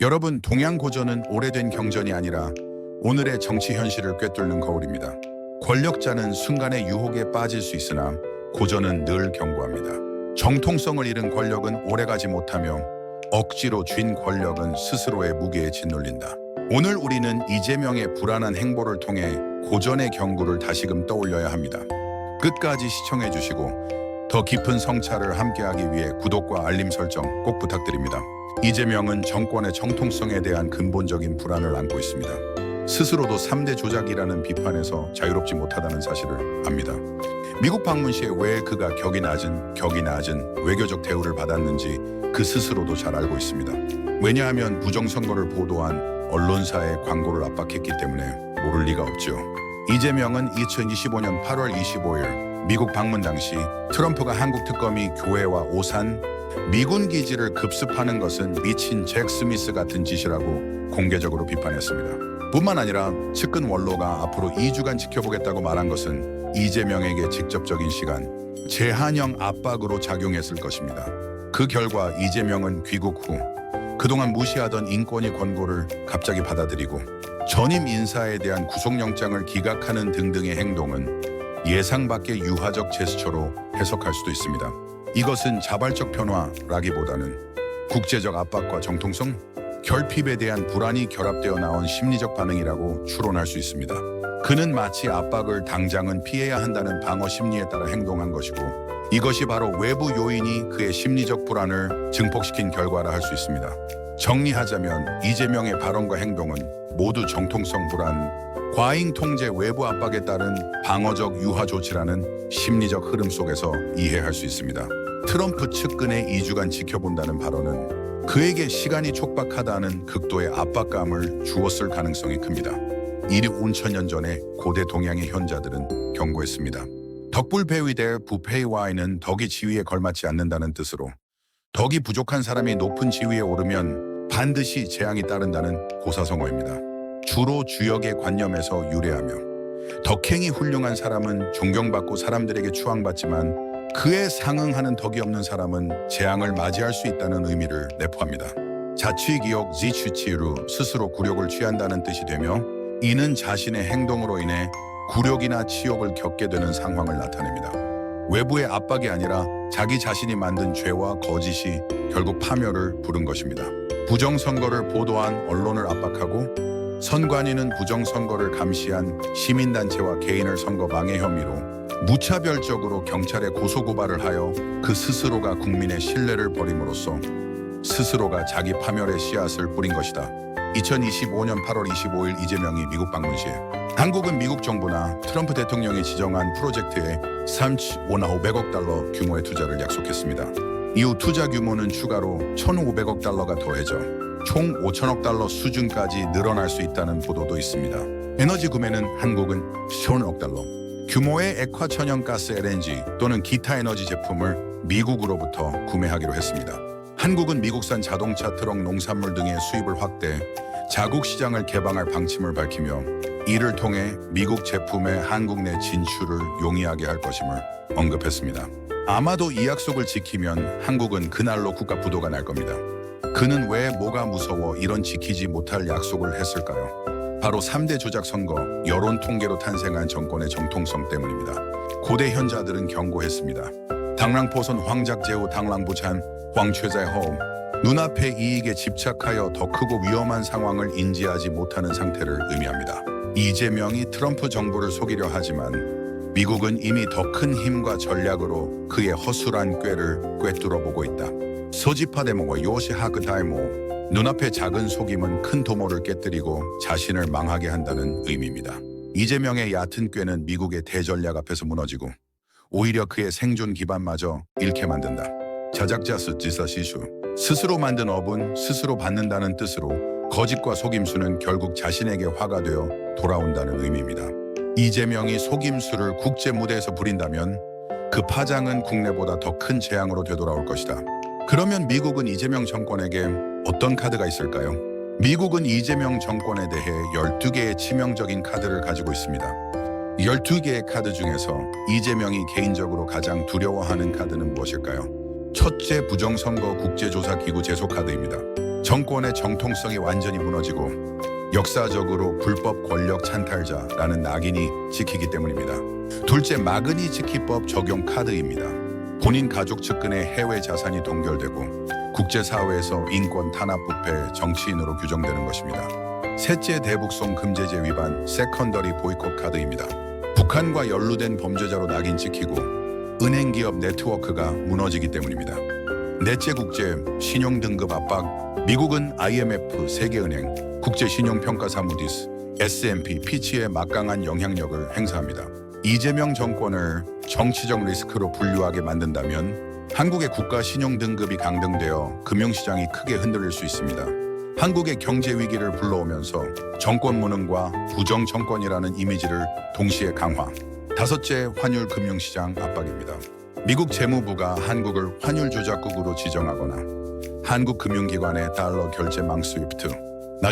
여러분, 동양고전은 오래된 경전이 아니라 오늘의 정치 현실을 꿰뚫는 거울입니다. 권력자는 순간의 유혹에 빠질 수 있으나 고전은 늘 경고합니다. 정통성을 잃은 권력은 오래가지 못하며 억지로 쥔 권력은 스스로의 무게에 짓눌린다. 오늘 우리는 이재명의 불안한 행보를 통해 고전의 경고를 다시금 떠올려야 합니다. 끝까지 시청해 주시고 더 깊은 성찰을 함께하기 위해 구독과 알림 설정 꼭 부탁드립니다. 이재명은 정권의 정통성에 대한 근본적인 불안을 안고 있습니다. 스스로도 3대 조작이라는 비판에서 자유롭지 못하다는 사실을 압니다. 미국 방문 시에 왜 그가 격이 낮은 외교적 대우를 받았는지 그 스스로도 잘 알고 있습니다. 왜냐하면 부정선거를 보도한 언론사의 광고를 압박했기 때문에 모를 리가 없죠. 이재명은 2025년 8월 25일 미국 방문 당시 트럼프가 한국 특검이 교회와 오산, 미군 기지를 급습하는 것은 미친 잭 스미스 같은 짓이라고 공개적으로 비판했습니다. 뿐만 아니라 측근 원로가 앞으로 2주간 지켜보겠다고 말한 것은 이재명에게 직접적인 시간, 제한형 압박으로 작용했을 것입니다. 그 결과 이재명은 귀국 후 그동안 무시하던 인권위 권고를 갑자기 받아들이고 전임 인사에 대한 구속영장을 기각하는 등등의 행동은 예상 밖의 유화적 제스처로 해석할 수도 있습니다. 이것은 자발적 변화라기보다는 국제적 압박과 정통성, 결핍에 대한 불안이 결합되어 나온 심리적 반응이라고 추론할 수 있습니다. 그는 마치 압박을 당장은 피해야 한다는 방어 심리에 따라 행동한 것이고 이것이 바로 외부 요인이 그의 심리적 불안을 증폭시킨 결과라 할 수 있습니다. 정리하자면 이재명의 발언과 행동은 모두 정통성 불안, 과잉 통제 외부 압박에 따른 방어적 유화 조치라는 심리적 흐름 속에서 이해할 수 있습니다. 트럼프 측근의 2주간 지켜본다는 발언은 그에게 시간이 촉박하다는 극도의 압박감을 주었을 가능성이 큽니다. 이리 온천년 전에 고대 동양의 현자들은 경고했습니다. 덕불배위대 부패와에는 덕이 지위에 걸맞지 않는다는 뜻으로 덕이 부족한 사람이 높은 지위에 오르면 반드시 재앙이 따른다는 고사성어입니다. 주로 주역의 관념에서 유래하며 덕행이 훌륭한 사람은 존경받고 사람들에게 추앙받지만 그에 상응하는 덕이 없는 사람은 재앙을 맞이할 수 있다는 의미를 내포합니다. 자취기역 지취치루 스스로 굴욕을 취한다는 뜻이 되며 이는 자신의 행동으로 인해 굴욕이나 치욕을 겪게 되는 상황을 나타냅니다. 외부의 압박이 아니라 자기 자신이 만든 죄와 거짓이 결국 파멸을 부른 것입니다. 부정선거를 보도한 언론을 압박하고 선관위는 부정선거를 감시한 시민단체와 개인을 선거 방해 혐의로 무차별적으로 경찰에 고소고발을 하여 그 스스로가 국민의 신뢰를 버림으로써 스스로가 자기 파멸의 씨앗을 뿌린 것이다. 2025년 8월 25일 이재명이 미국 방문 시에 한국은 미국 정부나 트럼프 대통령이 지정한 프로젝트에 3,500억 달러 규모의 투자를 약속했습니다. 이후 투자 규모는 추가로 1,500억 달러가 더해져 총 5천억 달러 수준까지 늘어날 수 있다는 보도도 있습니다. 에너지 구매는 한국은 1,000억 달러, 규모의 액화 천연가스 LNG 또는 기타 에너지 제품을 미국으로부터 구매하기로 했습니다. 한국은 미국산 자동차, 트럭, 농산물 등의 수입을 확대, 자국 시장을 개방할 방침을 밝히며 이를 통해 미국 제품의 한국 내 진출을 용이하게 할 것임을 언급했습니다. 아마도 이 약속을 지키면 한국은 그날로 국가 부도가 날 겁니다. 그는 왜 뭐가 무서워 이런 지키지 못할 약속을 했을까요? 바로 3대 조작 선거, 여론 통계로 탄생한 정권의 정통성 때문입니다. 고대 현자들은 경고했습니다. 당랑포선 황작제후 당랑부찬 황최자의 눈앞의 이익에 집착하여 더 크고 위험한 상황을 인지하지 못하는 상태를 의미합니다. 이재명이 트럼프 정부를 속이려 하지만 미국은 이미 더 큰 힘과 전략으로 그의 허술한 꾀를 꿰뚫어보고 있다. 소지파대모와 요시하그다이모, 눈앞의 작은 속임은 큰 도모를 깨뜨리고 자신을 망하게 한다는 의미입니다. 이재명의 얕은 꾀는 미국의 대전략 앞에서 무너지고 오히려 그의 생존 기반마저 잃게 만든다. 자작자스 지사시수, 스스로 만든 업은 스스로 받는다는 뜻으로 거짓과 속임수는 결국 자신에게 화가 되어 돌아온다는 의미입니다. 이재명이 속임수를 국제 무대에서 부린다면 그 파장은 국내보다 더 큰 재앙으로 되돌아올 것이다. 그러면 미국은 이재명 정권에게 어떤 카드가 있을까요? 미국은 이재명 정권에 대해 12개의 치명적인 카드를 가지고 있습니다. 12개의 카드 중에서 이재명이 개인적으로 가장 두려워하는 카드는 무엇일까요? 첫째, 부정선거 국제조사기구 제소 카드입니다. 정권의 정통성이 완전히 무너지고 역사적으로 불법 권력 찬탈자라는 낙인이 찍히기 때문입니다. 둘째, 마그니츠키법 적용 카드입니다. 본인 가족 측근의 해외 자산이 동결되고 국제사회에서 인권 탄압 부패 정치인으로 규정되는 것입니다. 셋째, 대북송 금제제 위반 세컨더리 보이콧 카드입니다. 북한과 연루된 범죄자로 낙인 찍히고 은행기업 네트워크가 무너지기 때문입니다. 넷째, 국제 신용등급 압박. 미국은 IMF, 세계은행, 국제신용평가사 무디스, S&P, 피치의 막강한 영향력을 행사합니다. 이재명 정권을 정치적 리스크로 분류하게 만든다면 한국의 국가 신용등급이 강등되어 금융시장이 크게 흔들릴 수 있습니다. 한국의 경제 위기를 불러오면서 정권 무능과 부정정권이라는 이미지를 동시에 강화. 다섯째, 환율 금융시장 압박입니다. 미국 재무부가 한국을 환율 조작국으로 지정하거나 한국 금융기관의 달러 결제망 스위프트,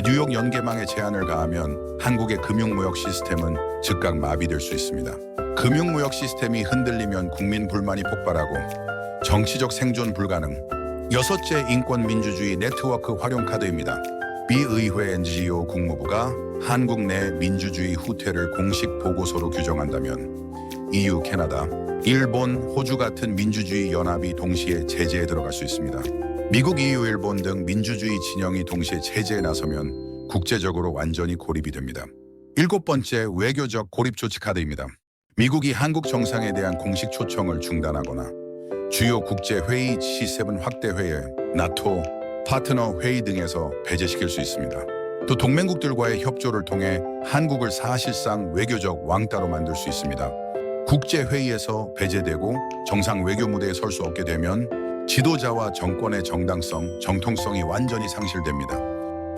뉴욕 연계망에 제한을 가하면 한국의 금융무역 시스템은 즉각 마비될 수 있습니다. 금융무역 시스템이 흔들리면 국민 불만이 폭발하고 정치적 생존 불가능. 여섯째, 인권민주주의 네트워크 활용 카드입니다. 비의회 NGO 국무부가 한국 내 민주주의 후퇴를 공식 보고서로 규정한다면 EU, 캐나다, 일본, 호주 같은 민주주의 연합이 동시에 제재에 들어갈 수 있습니다. 미국, EU, 일본 등 민주주의 진영이 동시에 제재에 나서면 국제적으로 완전히 고립이 됩니다. 일곱 번째, 외교적 고립 조치 카드입니다. 미국이 한국 정상에 대한 공식 초청을 중단하거나 주요 국제회의 G7 확대회의, 나토, 파트너 회의 등에서 배제시킬 수 있습니다. 또 동맹국들과의 협조를 통해 한국을 사실상 외교적 왕따로 만들 수 있습니다. 국제회의에서 배제되고 정상 외교 무대에 설 수 없게 되면 지도자와 정권의 정당성, 정통성이 완전히 상실됩니다.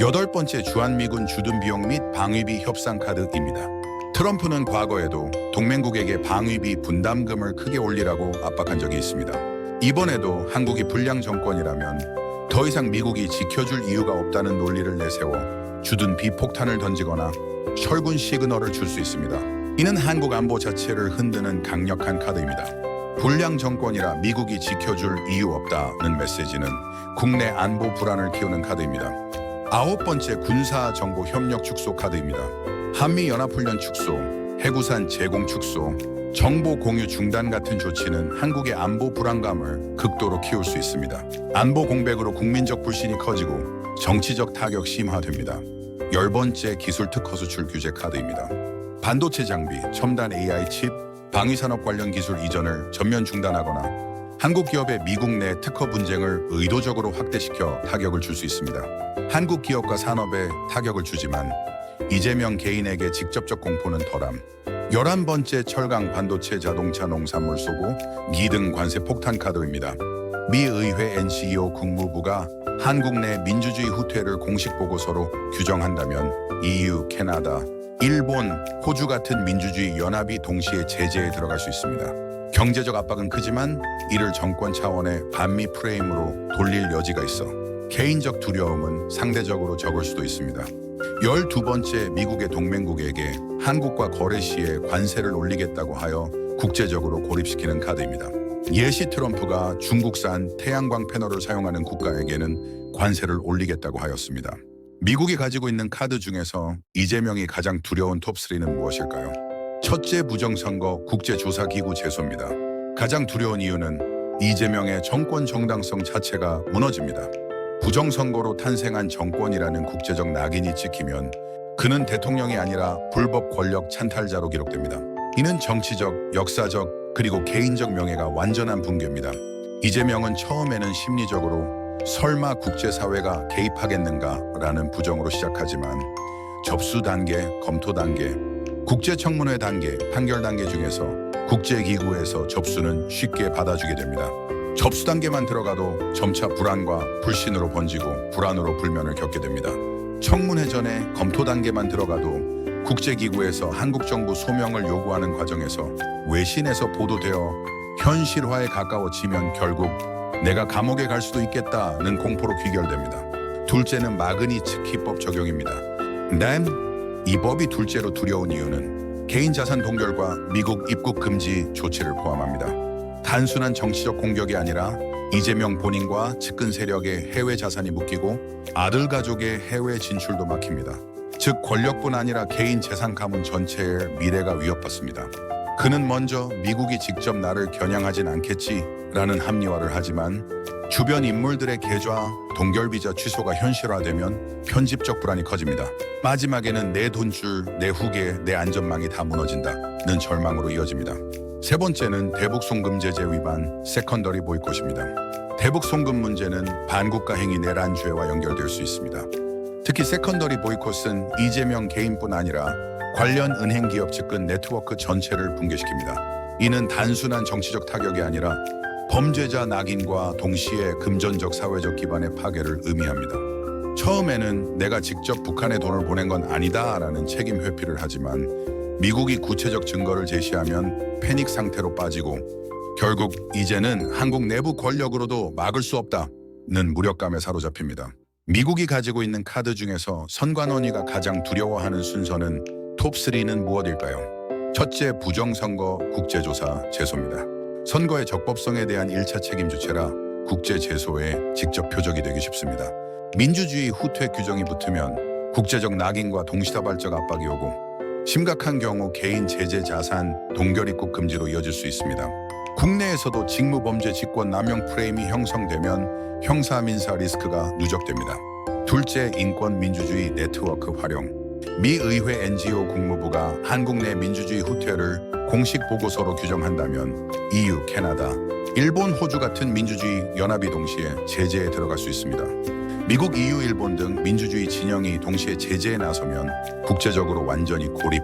여덟 번째, 주한미군 주둔 비용 및 방위비 협상 카드입니다. 트럼프는 과거에도 동맹국에게 방위비 분담금을 크게 올리라고 압박한 적이 있습니다. 이번에도 한국이 불량 정권이라면 더 이상 미국이 지켜줄 이유가 없다는 논리를 내세워 주둔 비폭탄을 던지거나 철군 시그널을 줄 수 있습니다. 이는 한국 안보 자체를 흔드는 강력한 카드입니다. 불량 정권이라 미국이 지켜줄 이유 없다는 메시지는 국내 안보 불안을 키우는 카드입니다. 아홉 번째, 군사정보 협력 축소 카드입니다. 한미연합훈련 축소, 해구산 제공 축소, 정보 공유 중단 같은 조치는 한국의 안보 불안감을 극도로 키울 수 있습니다. 안보 공백으로 국민적 불신이 커지고 정치적 타격 심화됩니다. 열 번째, 기술 특허 수출 규제 카드입니다. 반도체 장비, 첨단 AI 칩, 방위산업 관련 기술 이전을 전면 중단하거나 한국 기업의 미국 내 특허 분쟁을 의도적으로 확대시켜 타격을 줄 수 있습니다. 한국 기업과 산업에 타격을 주지만 이재명 개인에게 직접적 공포는 덜함. 11번째, 철강, 반도체, 자동차, 농산물, 소고, 미 등 관세 폭탄 카드입니다. 미 의회 NGO 국무부가 한국 내 민주주의 후퇴를 공식 보고서로 규정한다면 EU, 캐나다, 일본, 호주 같은 민주주의 연합이 동시에 제재에 들어갈 수 있습니다. 경제적 압박은 크지만 이를 정권 차원의 반미 프레임으로 돌릴 여지가 있어 개인적 두려움은 상대적으로 적을 수도 있습니다. 12번째, 미국의 동맹국에게 한국과 거래 시에 관세를 올리겠다고 하여 국제적으로 고립시키는 카드입니다. 예시 트럼프가 중국산 태양광 패널을 사용하는 국가에게는 관세를 올리겠다고 하였습니다. 미국이 가지고 있는 카드 중에서 이재명이 가장 두려운 톱3는 무엇일까요? 첫째, 부정선거 국제조사기구 제소입니다. 가장 두려운 이유는 이재명의 정권 정당성 자체가 무너집니다. 부정선거로 탄생한 정권이라는 국제적 낙인이 찍히면 그는 대통령이 아니라 불법 권력 찬탈자로 기록됩니다. 이는 정치적, 역사적, 그리고 개인적 명예가 완전한 붕괴입니다. 이재명은 처음에는 심리적으로 설마 국제사회가 개입하겠는가라는 부정으로 시작하지만 접수 단계, 검토 단계, 국제청문회 단계, 판결 단계 중에서 국제기구에서 접수는 쉽게 받아주게 됩니다. 접수 단계만 들어가도 점차 불안과 불신으로 번지고 불안으로 불면을 겪게 됩니다. 청문회 전에 검토 단계만 들어가도 국제기구에서 한국 정부 소명을 요구하는 과정에서 외신에서 보도되어 현실화에 가까워지면 결국 내가 감옥에 갈 수도 있겠다는 공포로 귀결됩니다. 둘째는 마그니츠키법 적용입니다. 난 이 법이 둘째로 두려운 이유는 개인 자산 동결과 미국 입국 금지 조치를 포함합니다. 단순한 정치적 공격이 아니라 이재명 본인과 측근 세력의 해외 자산이 묶이고 아들 가족의 해외 진출도 막힙니다. 즉 권력뿐 아니라 개인 재산 가문 전체의 미래가 위협받습니다. 그는 먼저 미국이 직접 나를 겨냥하진 않겠지라는 합리화를 하지만 주변 인물들의 계좌 동결 비자 취소가 현실화되면 편집적 불안이 커집니다. 마지막에는 내 돈줄, 내 후계, 내 안전망이 다 무너진다는 절망으로 이어집니다. 세 번째는 대북 송금 제재 위반, 세컨더리 보이콧입니다. 대북 송금 문제는 반국가 행위 내란죄와 연결될 수 있습니다. 특히 세컨더리 보이콧은 이재명 개인뿐 아니라 관련 은행 기업 측근 네트워크 전체를 붕괴시킵니다. 이는 단순한 정치적 타격이 아니라 범죄자 낙인과 동시에 금전적 사회적 기반의 파괴를 의미합니다. 처음에는 내가 직접 북한에 돈을 보낸 건 아니다라는 책임 회피를 하지만 미국이 구체적 증거를 제시하면 패닉 상태로 빠지고 결국 이제는 한국 내부 권력으로도 막을 수 없다는 무력감에 사로잡힙니다. 미국이 가지고 있는 카드 중에서 선관원이가 가장 두려워하는 순서는 톱3는 무엇일까요? 첫째, 부정선거 국제조사 제소입니다. 선거의 적법성에 대한 1차 책임 주체라 국제제소에 직접 표적이 되기 쉽습니다. 민주주의 후퇴 규정이 붙으면 국제적 낙인과 동시다발적 압박이 오고 심각한 경우 개인 제재 자산 동결 입국 금지로 이어질 수 있습니다. 국내에서도 직무범죄 직권 남용 프레임이 형성되면 형사 민사 리스크가 누적됩니다. 둘째, 인권 민주주의 네트워크 활용. 미 의회 NGO 국무부가 한국 내 민주주의 후퇴를 공식 보고서로 규정한다면 EU, 캐나다, 일본, 호주 같은 민주주의 연합이 동시에 제재에 들어갈 수 있습니다. 미국, EU, 일본 등 민주주의 진영이 동시에 제재에 나서면 국제적으로 완전히 고립.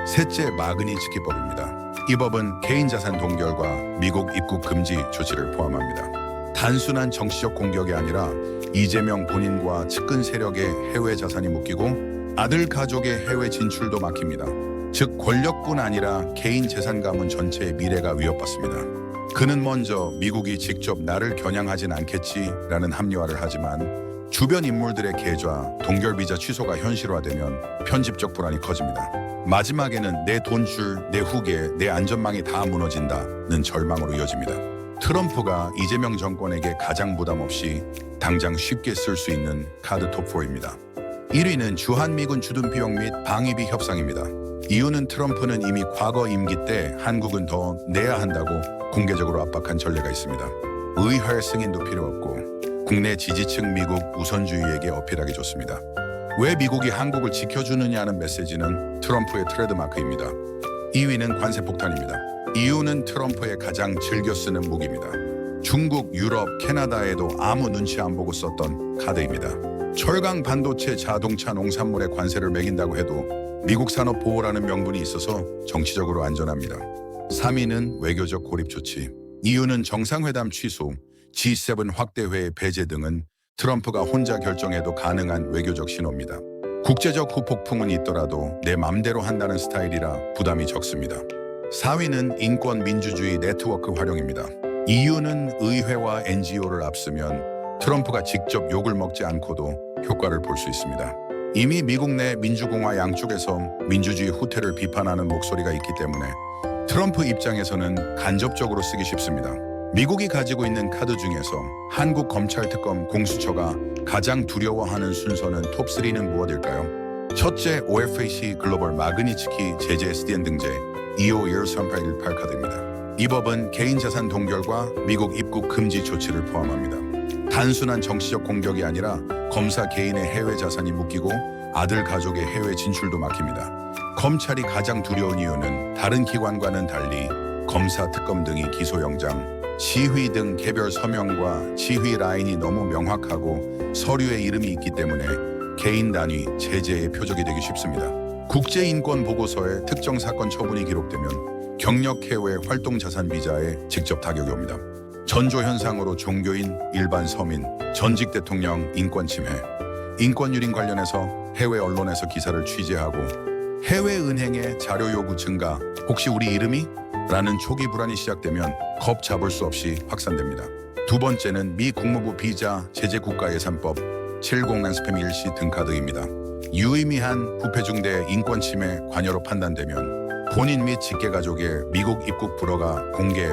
셋째, 마그니츠키법입니다. 이 법은 개인 자산 동결과 미국 입국 금지 조치를 포함합니다. 단순한 정치적 공격이 아니라 이재명 본인과 측근 세력의 해외 자산이 묶이고 아들 가족의 해외 진출도 막힙니다. 즉 권력뿐 아니라 개인 재산 가문 전체의 미래가 위협받습니다. 그는 먼저 미국이 직접 나를 겨냥하진 않겠지라는 합리화를 하지만 주변 인물들의 계좌 동결 비자 취소가 현실화되면 편집적 불안이 커집니다. 마지막에는 내 돈줄, 내 후계, 내 안전망이 다 무너진다는 절망으로 이어집니다. 트럼프가 이재명 정권에게 가장 부담 없이 당장 쉽게 쓸 수 있는 카드 톱4입니다. 1위는 주한미군 주둔 비용 및 방위비 협상입니다. 이유는 트럼프는 이미 과거 임기 때 한국은 더 내야 한다고 공개적으로 압박한 전례가 있습니다. 의회 승인도 필요 없고 국내 지지층 미국 우선주의에게 어필하기 좋습니다. 왜 미국이 한국을 지켜주느냐는 메시지는 트럼프의 트레드마크입니다. 2위는 관세 폭탄입니다. 이유는 트럼프의 가장 즐겨 쓰는 무기입니다. 중국, 유럽, 캐나다에도 아무 눈치 안 보고 썼던 카드입니다. 철강 반도체, 자동차, 농산물에 관세를 매긴다고 해도 미국 산업 보호라는 명분이 있어서 정치적으로 안전합니다. 3위는 외교적 고립 조치. 이유는 정상회담 취소, G7 확대회의 배제 등은 트럼프가 혼자 결정해도 가능한 외교적 신호입니다. 국제적 후폭풍은 있더라도 내 맘대로 한다는 스타일이라 부담이 적습니다. 4위는 인권 민주주의 네트워크 활용입니다. 이유는 의회와 NGO를 앞서면 트럼프가 직접 욕을 먹지 않고도 효과를 볼 수 있습니다. 이미 미국 내 민주공화 양쪽에서 민주주의 후퇴를 비판하는 목소리가 있기 때문에 트럼프 입장에서는 간접적으로 쓰기 쉽습니다. 미국이 가지고 있는 카드 중에서 한국 검찰특검 공수처가 가장 두려워하는 순서는 톱3는 무엇일까요? 첫째, OFAC 글로벌 마그니츠키 제재 SDN 등재 25131818 카드입니다. 이 법은 개인 자산 동결과 미국 입국 금지 조치를 포함합니다. 단순한 정치적 공격이 아니라 검사 개인의 해외 자산이 묶이고 아들 가족의 해외 진출도 막힙니다. 검찰이 가장 두려운 이유는 다른 기관과는 달리 검사, 특검 등이 기소영장, 지휘 등 개별 서명과 지휘 라인이 너무 명확하고 서류에 이름이 있기 때문에 개인 단위 제재의 표적이 되기 쉽습니다. 국제인권보고서에 특정 사건 처분이 기록되면 경력 해외 활동 자산 비자에 직접 타격이 옵니다. 전조 현상으로 종교인, 일반 서민, 전직 대통령 인권 침해, 인권 유린 관련해서 해외 언론에서 기사를 취재하고 해외 은행의 자료 요구 증가, 혹시 우리 이름이? 라는 초기 불안이 시작되면 겁 잡을 수 없이 확산됩니다. 두 번째는 미 국무부 비자 제재 국가예산법 70 스팸 일시 등 카드입니다. 유의미한 부패 중대 인권 침해 관여로 판단되면 본인 및 직계가족의 미국 입국 불허가 공개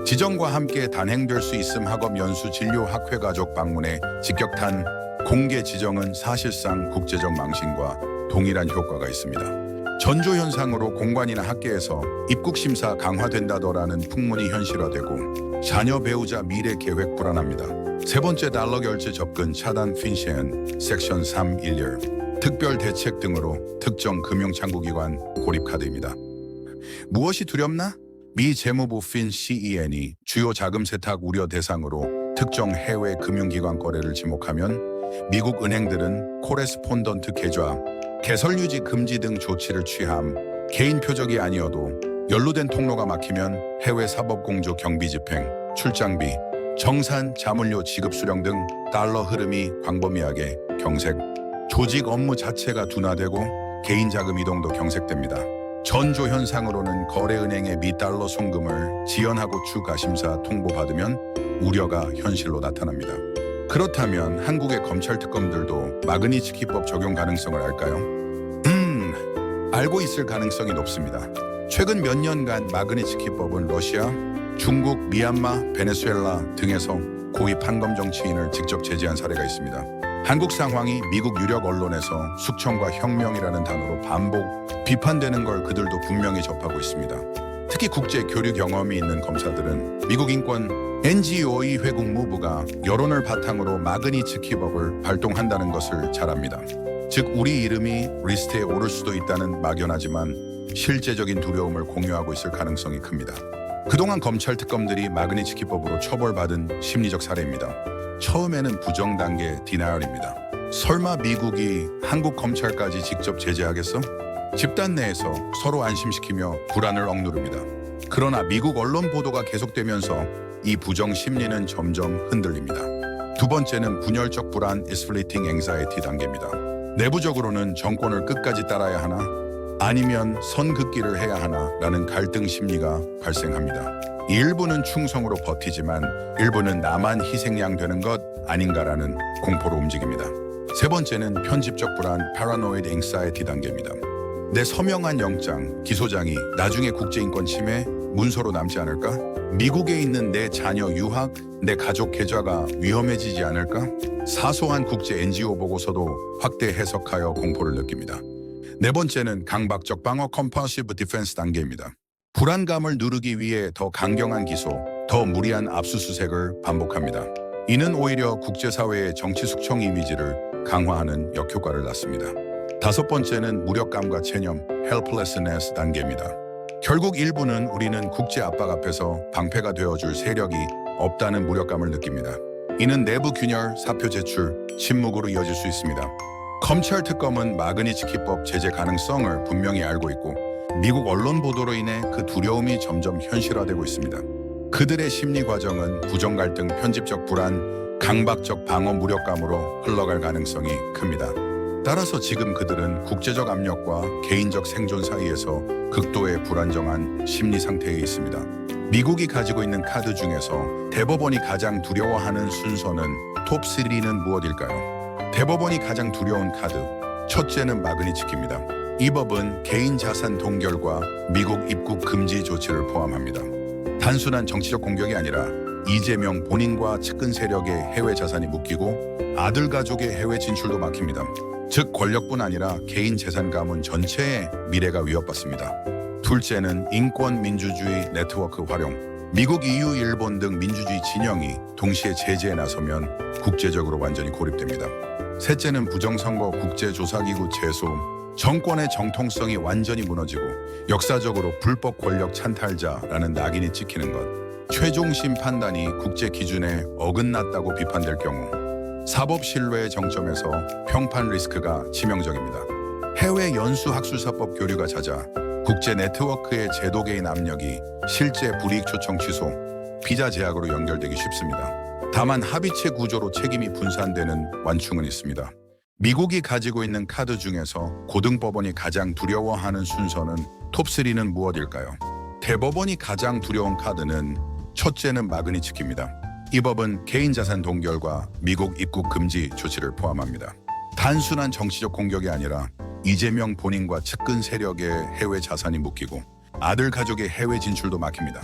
지정과 함께 단행될 수 있음 학업 연수 진료 학회 가족 방문에 직격탄 공개 지정은 사실상 국제적 망신과 동일한 효과가 있습니다. 전조 현상으로 공관이나 학계에서 입국 심사 강화된다더라는 풍문이 현실화되고 자녀 배우자 미래 계획 불안합니다. 세 번째 달러 결제 접근 차단 핀시엔 섹션 311 특별 대책 등으로 특정 금융창구기관 고립 카드입니다. 무엇이 두렵나? 미 재무부 핀 CEN이 주요 자금 세탁 우려 대상으로 특정 해외 금융기관 거래를 지목하면 미국 은행들은 코레스폰던트 계좌, 개설 유지 금지 등 조치를 취함, 개인 표적이 아니어도 연루된 통로가 막히면 해외 사법공조 경비 집행, 출장비, 정산, 자문료 지급 수령 등 달러 흐름이 광범위하게 경색, 조직 업무 자체가 둔화되고 개인 자금 이동도 경색됩니다. 전조 현상으로는 거래은행의 미달러 송금을 지연하고 추가 심사 통보받으면 우려가 현실로 나타납니다. 그렇다면 한국의 검찰 특검들도 마그니츠키법 적용 가능성을 알까요? 알고 있을 가능성이 높습니다. 최근 몇 년간 마그니츠키법은 러시아, 중국, 미얀마, 베네수엘라 등에서 고위 판검 정치인을 직접 제재한 사례가 있습니다. 한국 상황이 미국 유력 언론에서 숙청과 혁명이라는 단어로 반복 비판되는 걸 그들도 분명히 접하고 있습니다. 특히 국제 교류 경험이 있는 검사들은 미국 인권 NGO의 회국무부가 여론을 바탕으로 마그니츠키법을 발동한다는 것을 잘 압니다. 즉 우리 이름이 리스트에 오를 수도 있다는 막연하지만 실제적인 두려움을 공유하고 있을 가능성이 큽니다. 그동안 검찰 특검들이 마그니츠키법으로 처벌받은 심리적 사례입니다. 처음에는 부정 단계 디나이얼입니다. 설마 미국이 한국 검찰까지 직접 제재하겠어? 집단 내에서 서로 안심시키며 불안을 억누릅니다. 그러나 미국 언론 보도가 계속되면서 이 부정 심리는 점점 흔들립니다. 두 번째는 분열적 불안 (splitting anxiety) 단계입니다. 내부적으로는 정권을 끝까지 따라야 하나 아니면 선 긋기를 해야 하나 라는 갈등 심리가 발생합니다. 일부는 충성으로 버티지만 일부는 나만 희생양 되는 것 아닌가라는 공포로 움직입니다. 세 번째는 편집적 불안 (paranoid anxiety) 단계입니다. 내 서명한 영장, 기소장이 나중에 국제인권 침해, 문서로 남지 않을까? 미국에 있는 내 자녀 유학, 내 가족 계좌가 위험해지지 않을까? 사소한 국제 NGO 보고서도 확대 해석하여 공포를 느낍니다. 네 번째는 강박적 방어 (compulsive defense) 단계입니다. 불안감을 누르기 위해 더 강경한 기소, 더 무리한 압수수색을 반복합니다. 이는 오히려 국제사회의 정치 숙청 이미지를 강화하는 역효과를 낳습니다. 다섯 번째는 무력감과 체념 (helplessness) 단계입니다. 결국 일부는 우리는 국제 압박 앞에서 방패가 되어줄 세력이 없다는 무력감을 느낍니다. 이는 내부 균열, 사표 제출, 침묵으로 이어질 수 있습니다. 검찰 특검은 마그니츠키법 제재 가능성을 분명히 알고 있고 미국 언론 보도로 인해 그 두려움이 점점 현실화되고 있습니다. 그들의 심리 과정은 부정 갈등, 편집적 불안, 강박적 방어 무력감으로 흘러갈 가능성이 큽니다. 따라서 지금 그들은 국제적 압력과 개인적 생존 사이에서 극도의 불안정한 심리 상태에 있습니다. 미국이 가지고 있는 카드 중에서 대법원이 가장 두려워하는 순서는 톱3는 무엇일까요? 대법원이 가장 두려운 카드, 첫째는 마그니츠키입니다. 이 법은 개인 자산 동결과 미국 입국 금지 조치를 포함합니다. 단순한 정치적 공격이 아니라 이재명 본인과 측근 세력의 해외 자산이 묶이고 아들 가족의 해외 진출도 막힙니다. 즉 권력뿐 아니라 개인 재산 가문 전체의 미래가 위협받습니다. 둘째는 인권 민주주의 네트워크 활용. 미국, EU, 일본 등 민주주의 진영이 동시에 제재에 나서면 국제적으로 완전히 고립됩니다. 셋째는 부정선거 국제조사기구 제소. 정권의 정통성이 완전히 무너지고 역사적으로 불법 권력 찬탈자라는 낙인이 찍히는 것. 최종심 판단이 국제 기준에 어긋났다고 비판될 경우 사법 신뢰의 정점에서 평판 리스크가 치명적입니다. 해외 연수 학술사법 교류가 잦아 국제 네트워크의 제도 개인 압력이 실제 불이익 초청 취소, 비자 제약으로 연결되기 쉽습니다. 다만 합의체 구조로 책임이 분산되는 완충은 있습니다. 미국이 가지고 있는 카드 중에서 고등법원이 가장 두려워하는 순서는 톱3는 무엇일까요? 대법원이 가장 두려운 카드는 첫째는 마그니츠키입니다. 이 법은 개인 자산 동결과 미국 입국 금지 조치를 포함합니다. 단순한 정치적 공격이 아니라 이재명 본인과 측근 세력의 해외 자산이 묶이고 아들 가족의 해외 진출도 막힙니다.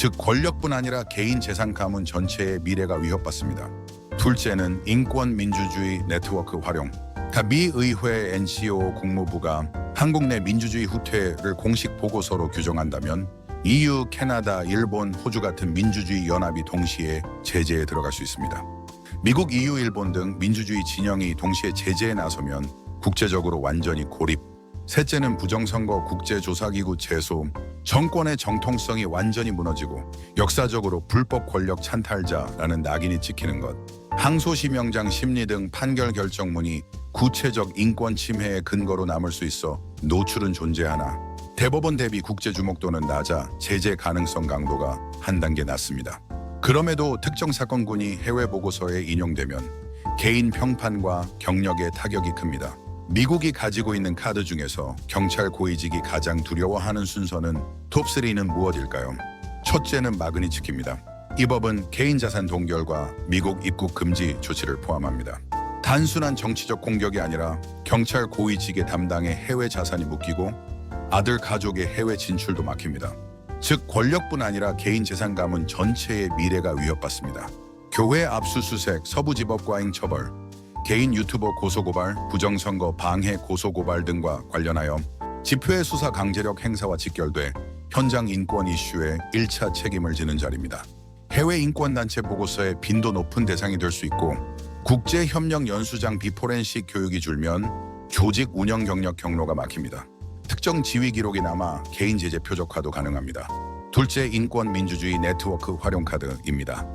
즉 권력뿐 아니라 개인 재산 가문 전체의 미래가 위협받습니다. 둘째는 인권 민주주의 네트워크 활용. 미 의회 NCO 국무부가 한국 내 민주주의 후퇴를 공식 보고서로 규정한다면 EU, 캐나다, 일본, 호주 같은 민주주의 연합이 동시에 제재에 들어갈 수 있습니다. 미국, EU, 일본 등 민주주의 진영이 동시에 제재에 나서면 국제적으로 완전히 고립. 셋째는 부정선거 국제조사기구 제소. 정권의 정통성이 완전히 무너지고 역사적으로 불법 권력 찬탈자라는 낙인이 찍히는 것. 항소시 명장 심리 등 판결 결정문이 구체적 인권 침해의 근거로 남을 수 있어 노출은 존재하나 대법원 대비 국제 주목도는 낮아 제재 가능성 강도가 한 단계 낮습니다. 그럼에도 특정 사건군이 해외 보고서에 인용되면 개인 평판과 경력에 타격이 큽니다. 미국이 가지고 있는 카드 중에서 경찰 고위직이 가장 두려워하는 순서는 톱3는 무엇일까요? 첫째는 마그니츠키입니다. 이 법은 개인자산 동결과 미국 입국 금지 조치를 포함합니다. 단순한 정치적 공격이 아니라 경찰 고위직의 담당에 해외 자산이 묶이고 아들 가족의 해외 진출도 막힙니다. 즉 권력뿐 아니라 개인 재산 가문 전체의 미래가 위협받습니다. 교회 압수수색, 서부지법 과잉 처벌, 개인 유튜버 고소고발, 부정선거 방해 고소고발 등과 관련하여 집회 수사 강제력 행사와 직결돼 현장 인권 이슈에 1차 책임을 지는 자리입니다. 해외 인권단체 보고서에 빈도 높은 대상이 될 수 있고 국제협력연수장 비포렌식 교육이 줄면 조직 운영 경력 경로가 막힙니다. 특정 지위 기록이 남아 개인 제재 표적화도 가능합니다. 둘째, 인권 민주주의 네트워크 활용 카드입니다.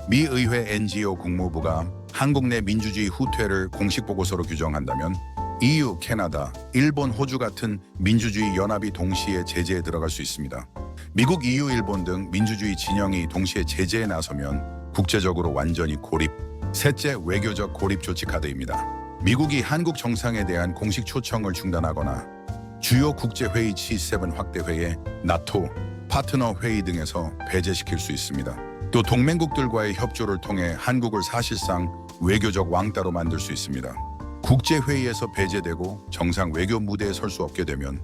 미 의회 NGO 국무부가 한국 내 민주주의 후퇴를 공식 보고서로 규정한다면 EU, 캐나다, 일본, 호주 같은 민주주의 연합이 동시에 제재에 들어갈 수 있습니다. 미국, EU, 일본 등 민주주의 진영이 동시에 제재에 나서면 국제적으로 완전히 고립. 셋째, 외교적 고립 조치 카드입니다. 미국이 한국 정상에 대한 공식 초청을 중단하거나 주요 국제회의 G7 확대회에 나토, 파트너 회의 등에서 배제시킬 수 있습니다. 또 동맹국들과의 협조를 통해 한국을 사실상 외교적 왕따로 만들 수 있습니다. 국제회의에서 배제되고 정상 외교 무대에 설 수 없게 되면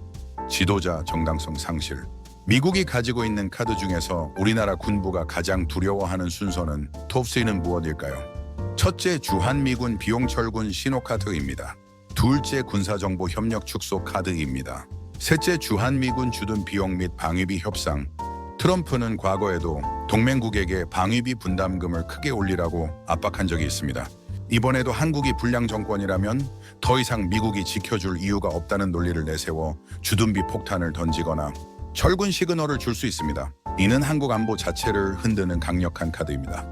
지도자 정당성 상실. 미국이 가지고 있는 카드 중에서 우리나라 군부가 가장 두려워하는 순서는 톱3는 무엇일까요? 첫째, 주한미군 비용철군 신호카드입니다. 둘째, 군사정보 협력 축소 카드입니다. 셋째, 주한미군 주둔 비용 및 방위비 협상. 트럼프는 과거에도 동맹국에게 방위비 분담금을 크게 올리라고 압박한 적이 있습니다. 이번에도 한국이 불량 정권이라면 더 이상 미국이 지켜줄 이유가 없다는 논리를 내세워 주둔비 폭탄을 던지거나 철군 시그널을 줄 수 있습니다. 이는 한국 안보 자체를 흔드는 강력한 카드입니다.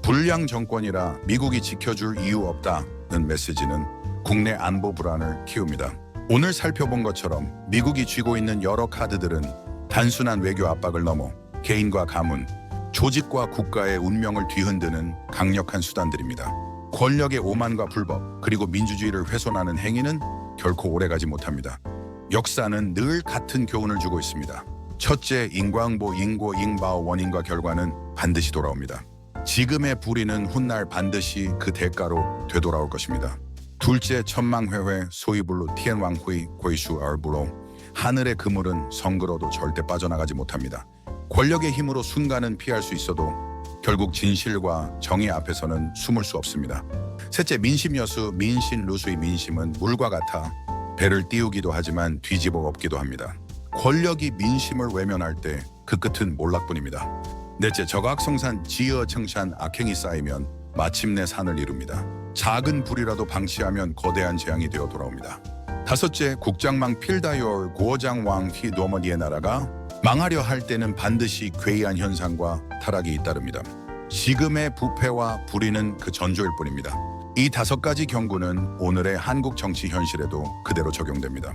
불량 정권이라 미국이 지켜줄 이유 없다는 메시지는 국내 안보 불안을 키웁니다. 오늘 살펴본 것처럼 미국이 쥐고 있는 여러 카드들은 단순한 외교 압박을 넘어 개인과 가문, 조직과 국가의 운명을 뒤흔드는 강력한 수단들입니다. 권력의 오만과 불법, 그리고 민주주의를 훼손하는 행위는 결코 오래가지 못합니다. 역사는 늘 같은 교훈을 주고 있습니다. 첫째, 인광보, 인고, 잉바오 원인과 결과는 반드시 돌아옵니다. 지금의 불의는 훗날 반드시 그 대가로 되돌아올 것입니다. 둘째, 천망회회, 소이불루, 티엔왕후이, 고이슈 얼부로 하늘의 그물은 성그러도 절대 빠져나가지 못합니다. 권력의 힘으로 순간은 피할 수 있어도 결국 진실과 정의 앞에서는 숨을 수 없습니다. 셋째, 민심여수, 민신 루수의 민심은 물과 같아 배를 띄우기도 하지만 뒤집어 엎기도 합니다. 권력이 민심을 외면할 때 그 끝은 몰락뿐입니다. 넷째, 적악성산, 지어청산, 악행이 쌓이면 마침내 산을 이룹니다. 작은 불이라도 방치하면 거대한 재앙이 되어 돌아옵니다. 다섯째, 국장망 필다요얼 고장왕 히노머니의 나라가 망하려 할 때는 반드시 괴이한 현상과 타락이 잇따릅니다. 지금의 부패와 불의는 그 전조일 뿐입니다. 이 5가지 경고는 오늘의 한국 정치 현실에도 그대로 적용됩니다.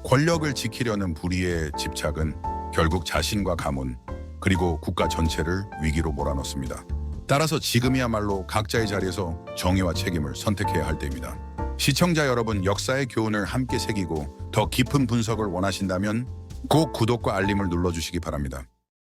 권력을 지키려는 불의의 집착은 결국 자신과 가문, 그리고 국가 전체를 위기로 몰아넣습니다. 따라서 지금이야말로 각자의 자리에서 정의와 책임을 선택해야 할 때입니다. 시청자 여러분, 역사의 교훈을 함께 새기고 더 깊은 분석을 원하신다면 꼭 구독과 알림을 눌러주시기 바랍니다.